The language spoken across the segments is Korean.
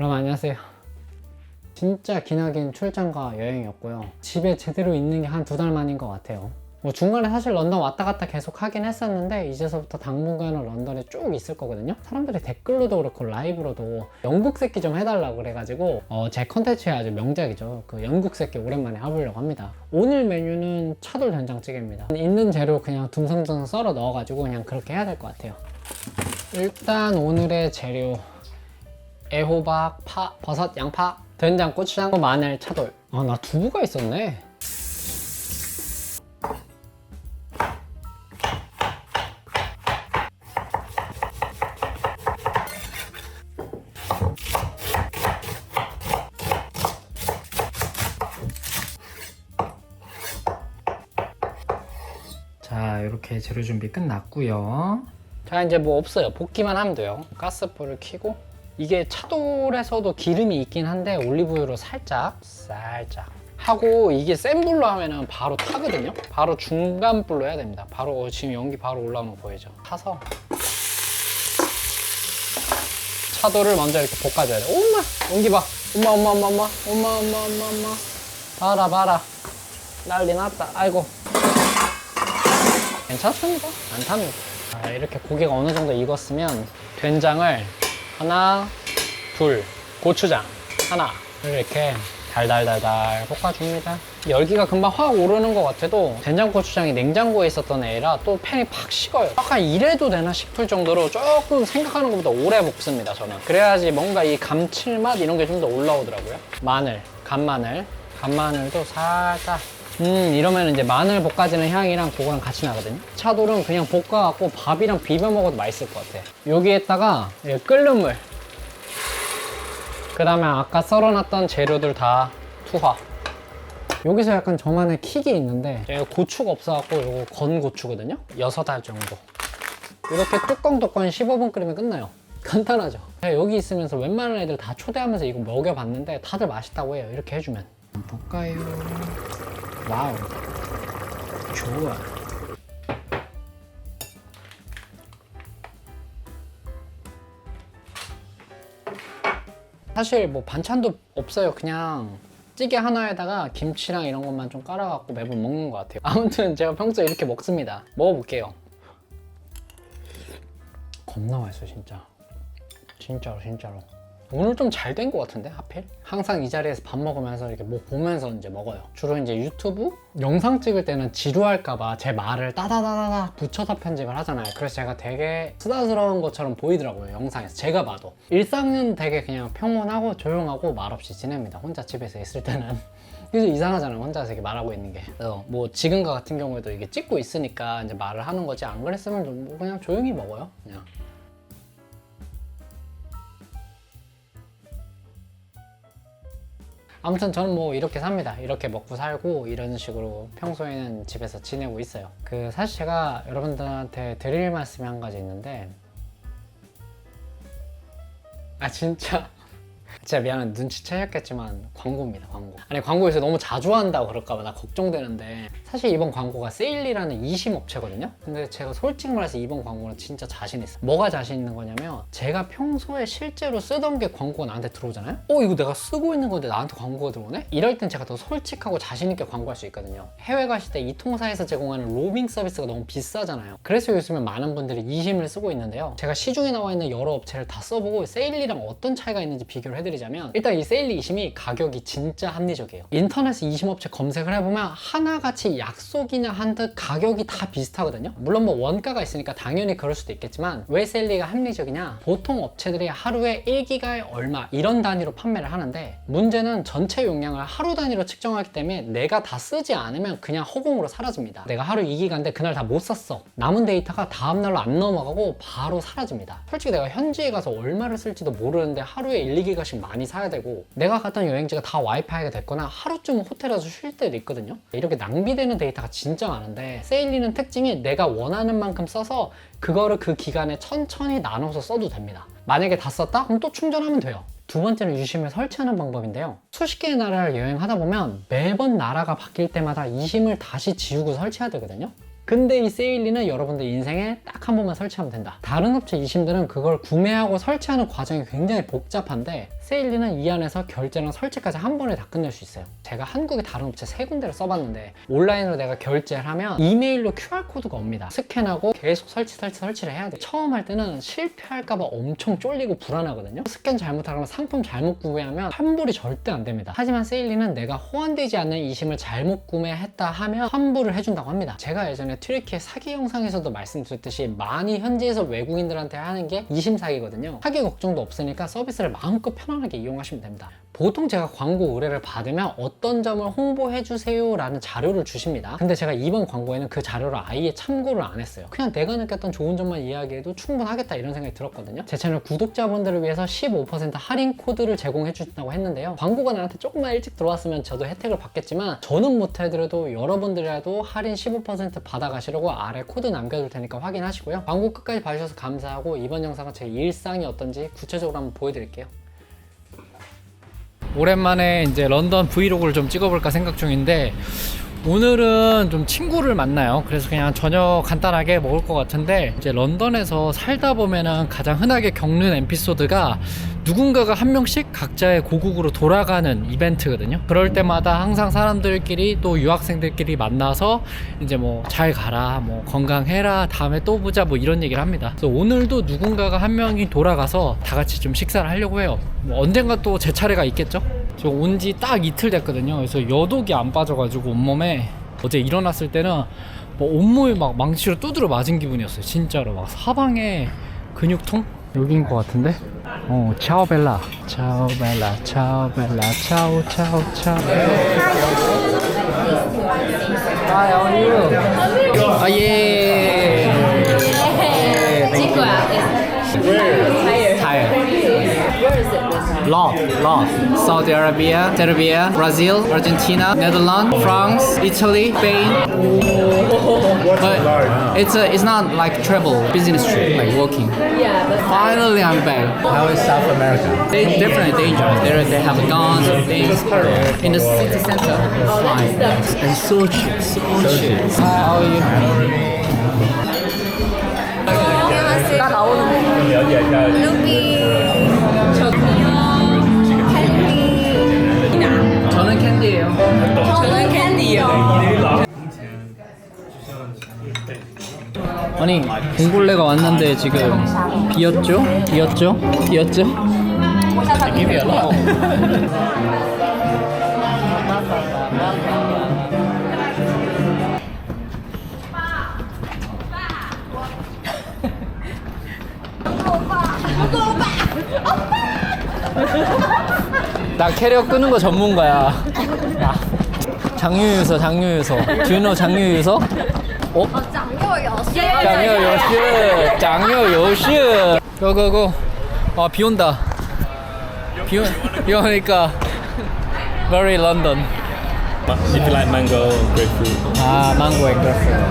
여러분 안녕하세요. 진짜 기나긴 출장과 여행이었고요. 집에 제대로 있는 게 한 2달 만인 것 같아요. 뭐 중간에 사실 런던 왔다 갔다 계속 하긴 했었는데 이제서부터 당분간은 런던에 쭉 있을 거거든요. 사람들이 댓글로도 그렇고 라이브로도 영국 새끼 좀 해달라고 그래가지고 제 컨텐츠의 아주 명작이죠. 그 영국 새끼 오랜만에 해보려고 합니다. 오늘 메뉴는 차돌 된장찌개입니다. 있는 재료 그냥 듬성듬성 썰어 넣어가지고 그냥 그렇게 해야 될 것 같아요. 일단 오늘의 재료: 애호박, 파, 버섯, 양파, 된장, 고추장, 마늘, 차돌. 나 두부가 있었네. 자, 이렇게 재료 준비 끝났고요. 자, 이제 뭐 없어요. 볶기만 하면 돼요. 가스불을 켜고, 이게 차돌에서도 기름이 있긴 한데 올리브유로 살짝 하고, 이게 센 불로 하면은 바로 타거든요. 바로 중간 불로 해야 됩니다. 바로 지금 연기 바로 올라오는 거 보이죠? 타서 차돌을 먼저 이렇게 볶아줘야 돼. 엄마 연기 봐. 엄마 봐라 난리 났다. 아이고, 괜찮습니다. 안 탑니다. 자, 이렇게 고기가 어느 정도 익었으면 된장을 하나, 둘, 고추장 하나, 이렇게 달달달달 볶아줍니다. 열기가 금방 확 오르는 것 같아도 된장고추장이 냉장고에 있었던 애라 또 팬이 팍 식어요. 약간 이래도 되나 싶을 정도로 조금 생각하는 것보다 오래 볶습니다, 저는. 그래야지 뭔가 이 감칠맛 이런 게 좀 더 올라오더라고요. 마늘, 간마늘도 살짝. 이러면 이제 마늘 볶아지는 향이랑 그거랑 같이 나거든요. 차돌은 그냥 볶아갖고 밥이랑 비벼 먹어도 맛있을 것 같아. 여기에다가 끓는 물, 그 다음에 아까 썰어놨던 재료들 다 투하. 여기서 약간 저만의 킥이 있는데, 제가 고추가 없어갖고 이거 건고추거든요. 6알 정도. 이렇게 뚜껑 15분 끓이면 끝나요. 간단하죠. 제가 여기 있으면서 웬만한 애들 다 초대하면서 이거 먹여봤는데 다들 맛있다고 해요. 이렇게 해주면. 볼까요? 와우, 좋아. 사실 뭐 반찬도 없어요. 그냥 찌개 하나에다가 김치랑 이런 것만 좀 깔아갖고 매번 먹는 것 같아요. 아무튼 제가 평소에 이렇게 먹습니다. 먹어볼게요. 겁나 맛있어, 진짜로. 오늘 좀 잘 된 것 같은데, 하필? 항상 이 자리에서 밥 먹으면서 이렇게 뭐 보면서 이제 먹어요. 주로 이제 유튜브 영상 찍을 때는 지루할까봐 제 말을 따다다다다 붙여서 편집을 하잖아요. 그래서 제가 되게 수다스러운 것처럼 보이더라고요, 영상에서. 제가 봐도. 일상은 되게 그냥 평온하고 조용하고 말없이 지냅니다, 혼자 집에서 있을 때는. 그래서 이상하잖아요, 혼자서 이렇게 말하고 있는 게. 그래서 뭐 지금과 같은 경우에도 이게 찍고 있으니까 이제 말을 하는 거지, 안 그랬으면 뭐 그냥 조용히 먹어요, 그냥. 아무튼 저는 뭐 이렇게 삽니다. 이렇게 먹고 살고 이런 식으로 평소에는 집에서 지내고 있어요. 사실 제가 여러분들한테 드릴 말씀이 한 가지 있는데, 진짜 미안해, 눈치채셨겠지만 광고입니다, 광고. 아니, 광고에서 너무 자주 한다고 그럴까봐 나 걱정되는데, 사실 이번 광고가 세일리라는 이심업체거든요. 근데 제가 솔직히 말해서 이번 광고는 진짜 자신 있어요. 뭐가 자신 있는 거냐면, 제가 평소에 실제로 쓰던 게 광고가 나한테 들어오잖아요. 이거 내가 쓰고 있는 건데 나한테 광고가 들어오네? 이럴 땐 제가 더 솔직하고 자신 있게 광고할 수 있거든요. 해외 가실 때 이 통사에서 제공하는 로밍 서비스가 너무 비싸잖아요. 그래서 요즘에 많은 분들이 이심을 쓰고 있는데요. 제가 시중에 나와 있는 여러 업체를 다 써보고 세일리랑 어떤 차이가 있는지 비교를 해드리자면, 일단 이 세일리 이심이 가격이 진짜 합리적이에요. 인터넷에 이심업체 검색을 해보면 하나같이 약속이나 한 듯 가격이 다 비슷하거든요. 물론 뭐 원가가 있으니까 당연히 그럴 수도 있겠지만, 왜 세일리가 합리적이냐? 보통 업체들이 하루에 1기가에 얼마 이런 단위로 판매를 하는데, 문제는 전체 용량을 하루 단위로 측정하기 때문에 내가 다 쓰지 않으면 그냥 허공으로 사라집니다. 내가 하루 2기가인데 그날 다 못 썼어. 남은 데이터가 다음날로 안 넘어가고 바로 사라집니다. 솔직히 내가 현지에 가서 얼마를 쓸지도 모르는데 하루에 1, 2기가씩 많이 사야 되고, 내가 갔던 여행지가 다 와이파이가 됐거나 하루쯤은 호텔에서 쉴 때도 있거든요. 이렇게 낭비되는 데이터가 진짜 많은데, 세일리는 특징이 내가 원하는 만큼 써서 그거를 그 기간에 천천히 나눠서 써도 됩니다. 만약에 다 썼다? 그럼 또 충전하면 돼요. 두 번째는 유심을 설치하는 방법인데요. 수십 개의 나라를 여행하다 보면 매번 나라가 바뀔 때마다 이심을 다시 지우고 설치해야 되거든요. 근데 이 세일리는 여러분들 인생에 딱 한 번만 설치하면 된다. 다른 업체 이심들은 그걸 구매하고 설치하는 과정이 굉장히 복잡한데 세일리는 이 안에서 결제랑 설치까지 한 번에 다 끝낼 수 있어요. 제가 한국의 다른 업체 3군데를 써봤는데 온라인으로 내가 결제를 하면 이메일로 QR코드가 옵니다. 스캔하고 계속 설치를 해야 돼. 처음 할 때는 실패할까봐 엄청 쫄리고 불안하거든요. 스캔 잘못하거나 상품 잘못 구매하면 환불이 절대 안 됩니다. 하지만 세일리는 내가 호환되지 않는 이심을 잘못 구매했다 하면 환불을 해준다고 합니다. 제가 예전에 튀르키예 사기 영상에서도 말씀드렸듯이 많이 현지에서 외국인들한테 하는 게 이심 사기거든요. 사기 걱정도 없으니까 서비스를 마음껏 편안하게 이용하시면 됩니다. 보통 제가 광고 의뢰를 받으면 어떤 점을 홍보해 주세요 라는 자료를 주십니다. 근데 제가 이번 광고에는 그 자료를 아예 참고를 안 했어요. 그냥 내가 느꼈던 좋은 점만 이야기해도 충분하겠다 이런 생각이 들었거든요. 제 채널 구독자분들을 위해서 15% 할인 코드를 제공해 주신다고 했는데요. 광고가 나한테 조금만 일찍 들어왔으면 저도 혜택을 받겠지만 저는 못해드려도 여러분들이라도 할인 15% 받아가시려고 아래 코드 남겨둘 테니까 확인하시고요. 광고 끝까지 봐주셔서 감사하고 이번 영상은 제 일상이 어떤지 구체적으로 한번 보여드릴게요. 오랜만에 이제 런던 브이로그를 좀 찍어볼까 생각 중인데 오늘은 좀 친구를 만나요. 그래서 그냥 저녁 간단하게 먹을 것 같은데 이제 런던에서 살다 보면은 가장 흔하게 겪는 에피소드가 누군가가 한 명씩 각자의 고국으로 돌아가는 이벤트거든요. 그럴 때마다 항상 사람들끼리 또 유학생들끼리 만나서 이제 뭐 잘 가라, 뭐 건강해라, 다음에 또 보자 뭐 이런 얘기를 합니다. 그래서 오늘도 누군가가 한 명이 돌아가서 다 같이 좀 식사를 하려고 해요. 뭐 언젠가 또 제 차례가 있겠죠? 저 온 지 딱 이틀 됐거든요. 그래서 여독이 안 빠져가지고 온몸에 어제 일어났을 때는 뭐 온몸이 막 망치로 두드려 맞은 기분이었어요. 진짜로 막 사방에 근육통? 여기인 것 같은데? 차오 벨라, 차오 벨라, 차오 벨라, 차오 차오 차오. Hi, how are you? 아 예. 친구야. Tired. Lot. Saudi Arabia, Serbia, Brazil, Argentina, Netherlands, France, Italy, Spain. But it's not like travel, business trip, like walking. Yeah, but Finally, I'm back. How is South America? They definitely dangerous. They have guns and things in the city center. Fine. And so cheap, so cheap. How are you? 나 나오는 여기 저는 캔디예요. 저는 캔디요. 아니 봉골레가 왔는데 지금 비었죠? 비었죠? 나 캐리어 끄는 거 전문가야. 장유유서. Do you know 장유유서? 어? 장유유스. 고고고. 아, 비 온다. 비 오니까 very London. If you like mango, grapefruit. 아, 망고 앤 그래프트.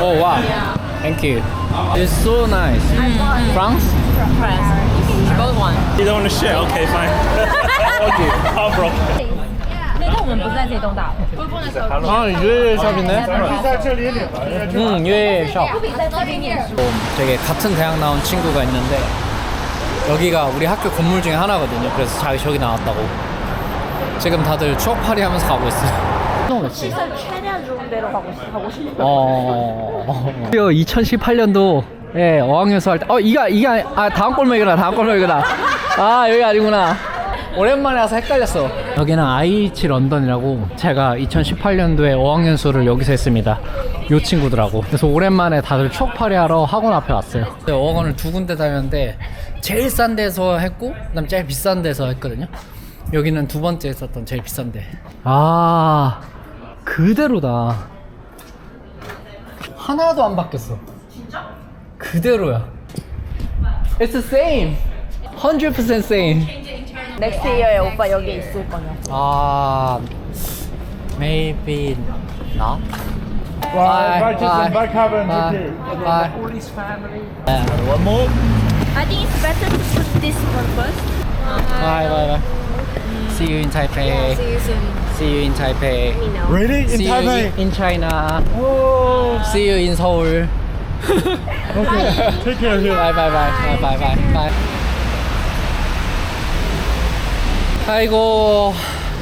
Oh wow. Thank you. It's so nice. France? Both one. You don't want to share? Okay, fine. Okay, heartbroken. 那个我们不在这栋大楼。 아, 유해 샵이네. 유해 샵. 在这边念书。 되게 같은 대학 나온 친구가 있는데 여기가 우리 학교 건물 중에 하나거든요. 그래서 자기 저기 나왔다고. 지금 다들 추억팔이 하면서 가고 있어요. 최대한 좋은 데로 가고 싶어. 2018년도에 어학연수 할 때, 이게 다음 골목이구나. 아, 여기 아니구나. 오랜만에 와서 헷갈렸어. 여기는 IH 런던이라고 제가 2018년도에 어학연수를 여기서 했습니다. 요 친구들하고. 그래서 오랜만에 다들 추억팔이 하러 학원 앞에 왔어요. 어학원을 2군데 다녔는데 제일 싼 데서 했고 그다음 제일 비싼 데서 했거든요. 여기는 2번째 했었던 제일 비싼 데. 아, 그대로다. 하나도 안 바뀌었어. 진짜? 그대로야. It's the same. 100% same. 넥스트 이어에 오빠 여기 있을 거냐? 아, maybe not. Bye, bye. bye, Kevin. Bye. One more. I think it's better to put this one first. Bye. See you in Taipei. See you soon. See you in Taipei. Really? In See you Taipei? in China. Oh. See you in Seoul. Okay. Take care here. Bye bye bye bye bye bye bye. 아이고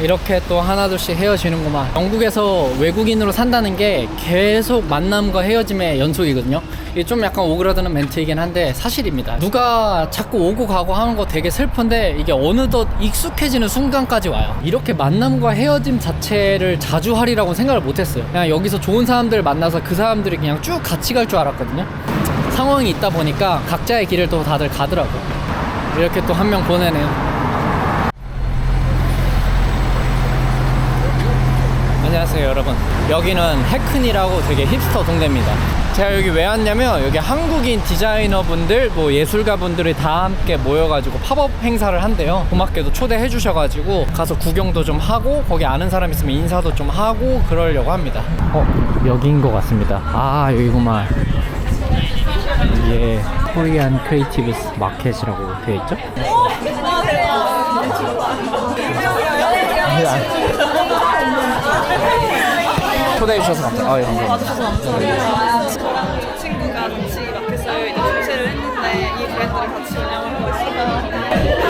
이렇게 또 하나둘씩 헤어지는구만. 영국에서 외국인으로 산다는 게 계속 만남과 헤어짐의 연속이거든요. 이게 좀 약간 오그라드는 멘트이긴 한데 사실입니다. 누가 자꾸 오고 가고 하는 거 되게 슬픈데 이게 어느덧 익숙해지는 순간까지 와요. 이렇게 만남과 헤어짐 자체를 자주 하리라고 생각을 못했어요. 그냥 여기서 좋은 사람들 만나서 그 사람들이 그냥 쭉 같이 갈 줄 알았거든요. 상황이 있다 보니까 각자의 길을 또 다들 가더라고요. 이렇게 또 한 명 보내네요. 안녕하세요 여러분. 여기는 해큰이라고 되게 힙스터 동네입니다. 제가 여기 왜 왔냐면 여기 한국인 디자이너분들 뭐 예술가분들이 다 함께 모여가지고 팝업 행사를 한대요. 고맙게도 초대해 주셔가지고 가서 구경도 좀 하고 거기 아는 사람 있으면 인사도 좀 하고 그러려고 합니다. 여기인 것 같습니다. 아 여기구만. 이게 코리안 크리에이티브스 마켓이라고 되어 있죠? 초대해 주셔서 감사합니다. 예, 감사합니다. 친구가 같이 마켓을 이제 주최를 했는데 이 브랜드를 같이 운영을 하고 있어요.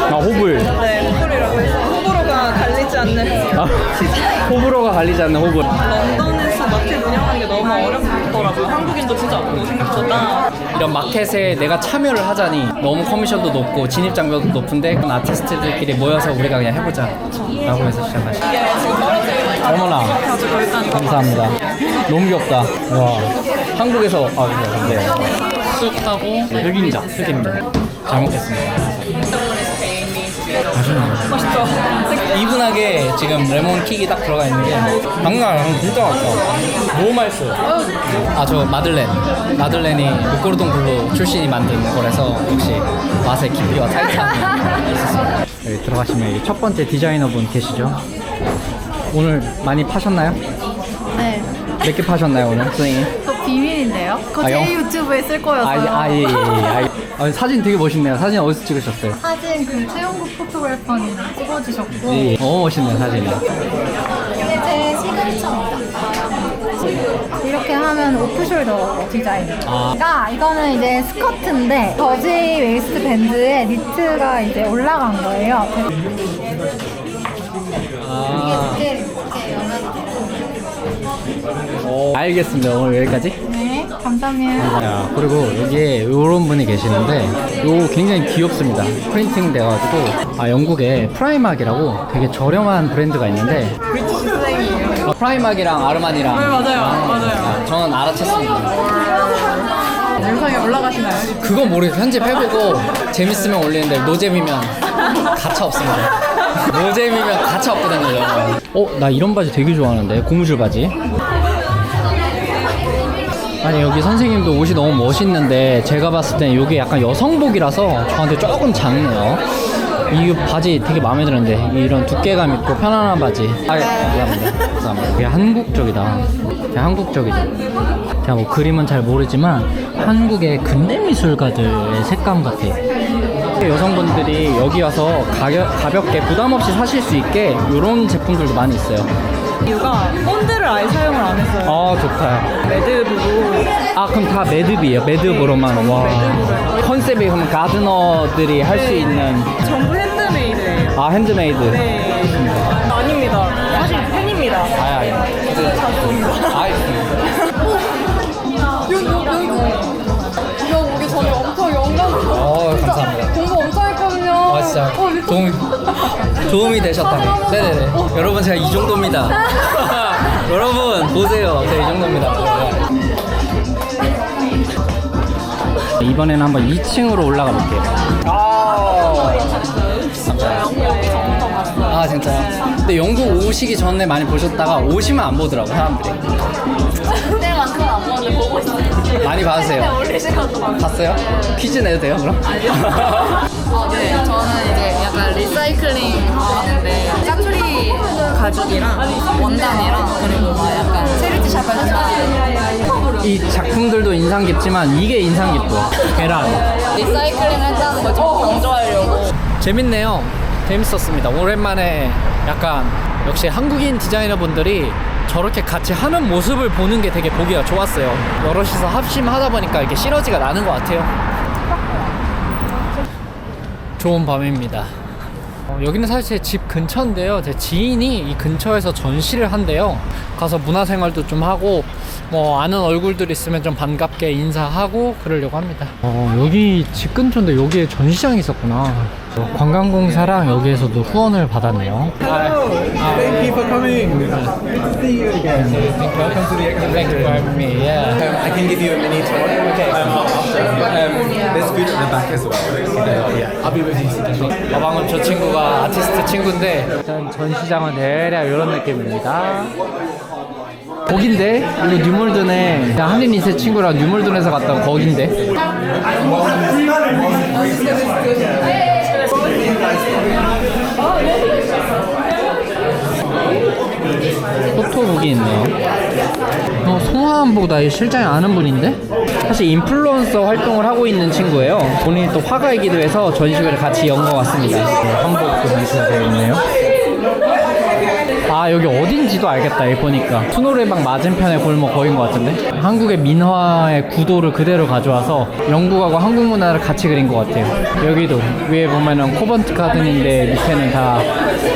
아 호불. 네, 호불이라고 해서 호불호가 갈리지 않는 아, 호불호가 갈리지 않는 호불. 런던에서 마켓 운영하는 게 너무 어렵더라고요. 한국인도 진짜 없고 생각보다. 이런 마켓에 내가 참여를 하자니 너무 커미션도 높고 진입장벽도 높은데 그런 아티스트들끼리 모여서 우리가 그냥 해보자 라고 해서 시작하시죠. 어머나 감사합니다. 너무 귀엽다. 와 한국에서 네. 쑥하고 흑임자 잘 먹겠습니다. 맛있죠? 이분하게 지금 레몬킥이 딱 들어가 있는 게 장난 아니야. 진짜 맛있어. 너무 맛있어요. 아 저 마들렌이 목고르동 블루 출신이 만든 거라서 역시 맛의 깊이와 타이트함이 있었습니다. 여기 들어가시면 첫 번째 디자이너분 계시죠? 오늘 많이 파셨나요? 네. 몇 개 파셨나요 오늘 선생님? 그거 비밀인데요? 그거 아, 제 영- 유튜브에 쓸 거였어요. 예. 사진 되게 멋있네요. 사진 어디서 찍으셨어요? 사진 그 최영국 포토그래퍼님 찍어주셨고 예, 너무 멋있네요 사진이. 이게 제 시그니처입니다. 이렇게 하면 오프숄더 디자인. 그러니까 이거는 이제 스커트인데 저지 웨이스트 밴드에 니트가 이제 올라간 거예요. 이게 알겠습니다. 오늘 여기까지. 네, 감사합니다. 야, 그리고 여기에 이런 분이 계시는데 요 굉장히 귀엽습니다. 프린팅 돼가지고 영국에 프라이막이라고 되게 저렴한 브랜드가 있는데 프라이막이랑 아르마니랑 네, 맞아요. 저는 알아챘습니다. 영상에 올라가시나요? 그건 모르겠어요. 편집해보고 재밌으면 올리는데 노잼이면 가차 없습니다. 노잼이면 가차 없거든요. 나 이런 바지 되게 좋아하는데 고무줄 바지. 아니 여기 선생님도 옷이 너무 멋있는데 제가 봤을 땐 이게 약간 여성복이라서 저한테 조금 작네요. 이 바지 되게 마음에 드는데 이런 두께감 있고 편안한 바지. 감사합니다. 이게 한국적이다. 되게 한국적이죠. 제가 뭐 그림은 잘 모르지만 한국의 근대미술가들의 색감 같아. 여성분들이 여기 와서 가볍게 부담 없이 사실 수 있게 이런 제품들도 많이 있어요. 이유가 본드를 아예 사용을 안 했어요. 좋다. 매듭으로. 그럼 다 매듭이에요. 매듭으로만. 와. 컨셉이 그럼 가드너들이 할 수 있는. 전부 핸드메이드예요. 핸드메이드. 네. 아닙니다. 사실 팬입니다. 이거 오기 전에 엄청 영광 감사합니다. 공부 엄청 했거든요. 진짜 도움이 되셨다니. 네네네. 여러분 제가 이 정도입니다. 여러분 보세요. 제가 이 정도입니다. 이번에는 한번 2층으로 올라가 볼게요. 진짜요? 근데 영국 오시기 전에 많이 보셨다가 오시면 안 보더라고 사람들이. 그때만큼 안 보는데 보고 있어요. 많이 봐주세요. 봤어요? 퀴즈 내도 돼요 그럼? 네, 저는 이제 약간 리사이클링 하는데 짜투리 가죽이랑 원단이랑 그리고 막 약간 체리티 샵에서 이 작품들도 인상 깊지만 이게 인상 깊고 계란 리사이클링 한다는 걸 좀 강조하려고. 재밌네요. 재밌었습니다. 오랜만에 약간 역시 한국인 디자이너분들이 저렇게 같이 하는 모습을 보는 게 되게 보기가 좋았어요. 여럿이서 합심하다 보니까 이렇게 시너지가 나는 것 같아요. 좋은 밤입니다. 여기는 사실 제 집 근처인데요. 제 지인이 이 근처에서 전시를 한대요. 가서 문화생활도 좀 하고 뭐 아는 얼굴들 있으면 좀 반갑게 인사하고 그러려고 합니다. 여기 집 근처인데 여기에 전시장이 있었구나. 관광공사랑 여기에서도 후원을 받았네요. Thank you for coming. Good to see you again. Welcome to the exhibition. Thank you for having me. Yeah. I can give you a mini tour. Okay. There's food at the back as well. Yeah, I'll be with you soon. 방금 저 친구가 아티스트 친구인데 전시장은 대략 이런 느낌입니다. 거긴데? 이거 뉴몰든에 한인 이세 친구랑 뉴몰든에서 갔던 거긴데? 포토북이 있네요. 송하한보다 실장이 아는 분인데? 사실 인플루언서 활동을 하고 있는 친구예요. 본인이 또 화가이기도 해서 전시회를 같이 연 것 같습니다. 한복도 비슷하게 있네요. 아, 여기 어딘지도 알겠다. 여기 보니까 수노래방 맞은편의 골목 거긴 것 같은데? 한국의 민화의 구도를 그대로 가져와서 영국하고 한국 문화를 같이 그린 것 같아요. 여기도 위에 보면은 코번트 가든인데 밑에는 다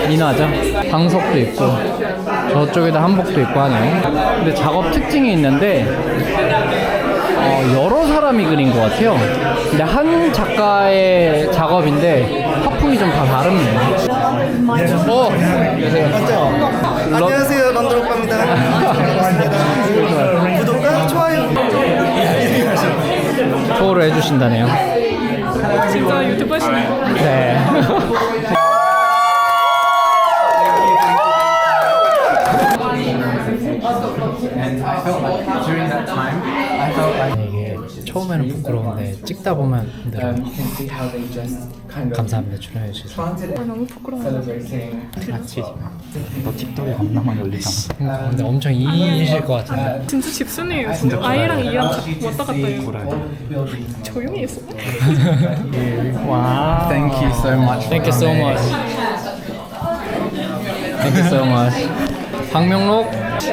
민화죠. 방석도 있고 저쪽에도 한복도 있고 하네요. 근데 작업 특징이 있는데 여러 사람이 그린 것 같아요. 근데 한 작가의 작업인데 화풍이 좀 다 다릅니다. 안녕하세요, 런던 오빠입니다. 구독과 좋아요. 투어를 해주신다네요. 진짜 유튜브 하시나요? 네. 이게 처음에는 부끄러운데 찍다 보면 힘들어요. 감사합니다. 출연해 주셔서. 너무 부끄러워요. 같이. 너 틱톡에 겁나 많이 올리잖아. 근데 엄청 이이실 것 같은데. 진짜 집순이에요. 진짜 아이랑 이랑 왔다 갔다 해요. 조용히 했어. 와. Thank you so much. Thank you so much. Thank you so much. 방명록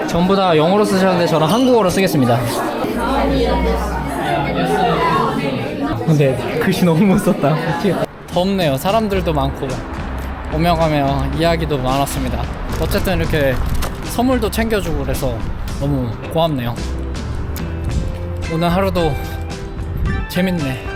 전부 다 영어로 쓰셨는데 저는 한국어로 쓰겠습니다. 근데 글씨 너무 못 썼다. 덥네요. 사람들도 많고 오며 가며 이야기도 많았습니다. 어쨌든 이렇게 선물도 챙겨주고 그래서 너무 고맙네요. 오늘 하루도 재밌네.